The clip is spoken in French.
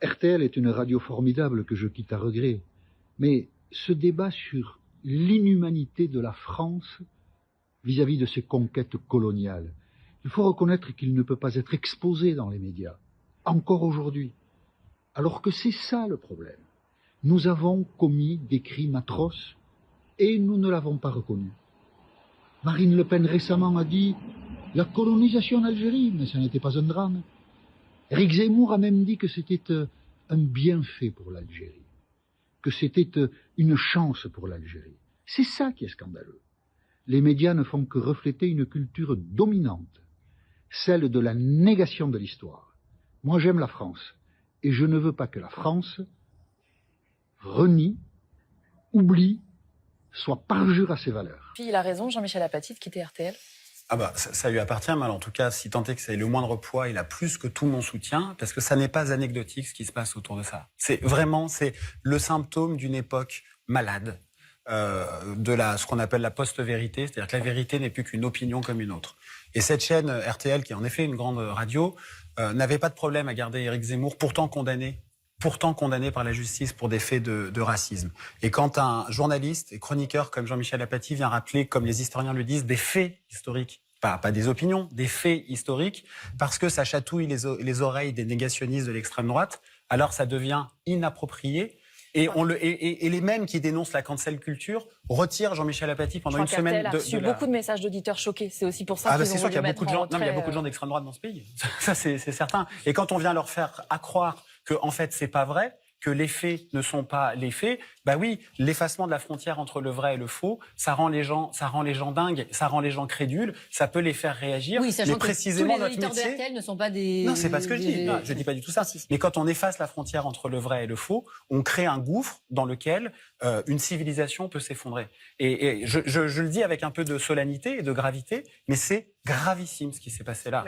RTL est une radio formidable que je quitte à regret, mais ce débat sur l'inhumanité de la France vis-à-vis de ses conquêtes coloniales, il faut reconnaître qu'il ne peut pas être exposé dans les médias, encore aujourd'hui. Alors que c'est ça le problème. Nous avons commis des crimes atroces et nous ne l'avons pas reconnu. Marine Le Pen récemment a dit « la colonisation d'Algérie », mais ce n'était pas un drame. Éric Zemmour a même dit que c'était un bienfait pour l'Algérie, que c'était une chance pour l'Algérie. C'est ça qui est scandaleux. Les médias ne font que refléter une culture dominante, celle de la négation de l'histoire. Moi, j'aime la France, et je ne veux pas que la France renie, oublie, soit parjure à ses valeurs. Puis il a raison, Jean-Michel Apathy, de quitter RTL. Ah bah, ça lui appartient, mais en tout cas, si tant est que ça ait le moindre poids, il a plus que tout mon soutien, parce que ça n'est pas anecdotique ce qui se passe autour de ça. C'est le symptôme d'une époque malade, ce qu'on appelle la post-vérité, c'est-à-dire que la vérité n'est plus qu'une opinion comme une autre. Et cette chaîne RTL, qui est en effet une grande radio, n'avait pas de problème à garder Éric Zemmour, pourtant condamné par la justice pour des faits de racisme. Et quand un journaliste et chroniqueur comme Jean-Michel Apathy vient rappeler, comme les historiens le disent, des faits historiques, pas des opinions, des faits historiques, parce que ça chatouille les oreilles des négationnistes de l'extrême droite, alors ça devient inapproprié. Et les mêmes qui dénoncent la cancel culture retirent Jean-Michel Apathy pendant une semaine. RTL a reçu beaucoup de messages d'auditeurs choqués. C'est aussi pour ça qu'ils ont voulu mettre en retrait. Il y a beaucoup de gens d'extrême droite dans ce pays. Ça, c'est certain. Et quand on vient leur faire accroire que, en fait, c'est pas vrai, que les faits ne sont pas les faits, bah oui, l'effacement de la frontière entre le vrai et le faux, ça rend les gens dingues, ça rend les gens crédules, ça peut les faire réagir. Oui, sachant mais précisément que tous les notre auditeurs métier. de RTL ne sont pas des. Non, c'est pas ce que je dis. Non, je dis pas du tout ça. Mais quand on efface la frontière entre le vrai et le faux, on crée un gouffre dans lequel une civilisation peut s'effondrer. Et je le dis avec un peu de solennité et de gravité, mais c'est gravissime ce qui s'est passé là.